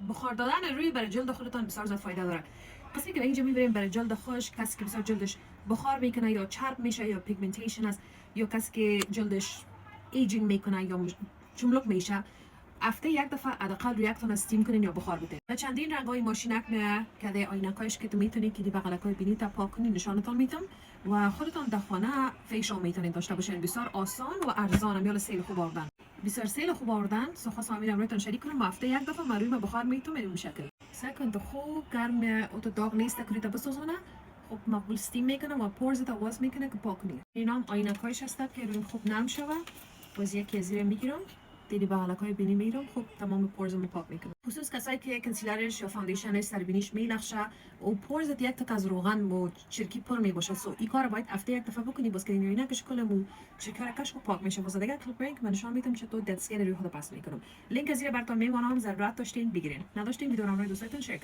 بخار دادن روی برای جلد خودتان بسیار زیاد فایده داره. قسمی که به اینجا میبریم برای جلد خشک، کسی که بسیار جلدش بخار میکنه یا چرب میشه یا پیگمنتیشن است، یا کسی که جلدش ایجینگ میکنه یا چملک میشه، هفته یک دفعه حداقل روی یکتون استیم کنین یا بخار بدین. چندین رنگای ماشینک میه که در عینکایش که تو میتونید که دی بغلکای بینی تا پاک کنین نشانتان میتم و خودتان در خانه فیشل میتونید داشته باشین. بسیار آسان و ارزان، میال سیل خوب آوردن، بسیار سیل خوب آوردن. سو خواستم میرم رویتون شریک کنم. هفته یک دفعه من روی بخار میتم این شکل سکند خوب گرم اوتو داغ نیست که تا بسوزونه. خب مقبول استیم میکنه و پورز تا واس میکنه که پاک کنید. اینام عینکایش هست که روی خوب نرم شوه. باز یکی از زیر میگیرم دیدی بغلکای بینی میرم، خب تمام پورزمو پاک میکنم. خصوص کسایی که کنسیلرش یا فاندیشنش سر بینیش میلخشه و پورزت یک تک از روغن و چرکی پر میباشه، سو این کار باید هفته یک دفعه بکنی. باز که این عینکش کلا مو چرکش پاک میشه. باز دیگه کلیپ برینگ من نشون میدم چطور دد اسکین روی خود پاس میکنم. لینک از زیر براتون میمونم، ضرورت داشتین بگیرین، نداشتین ویدیو رو روی دوستاتون شیر کنین.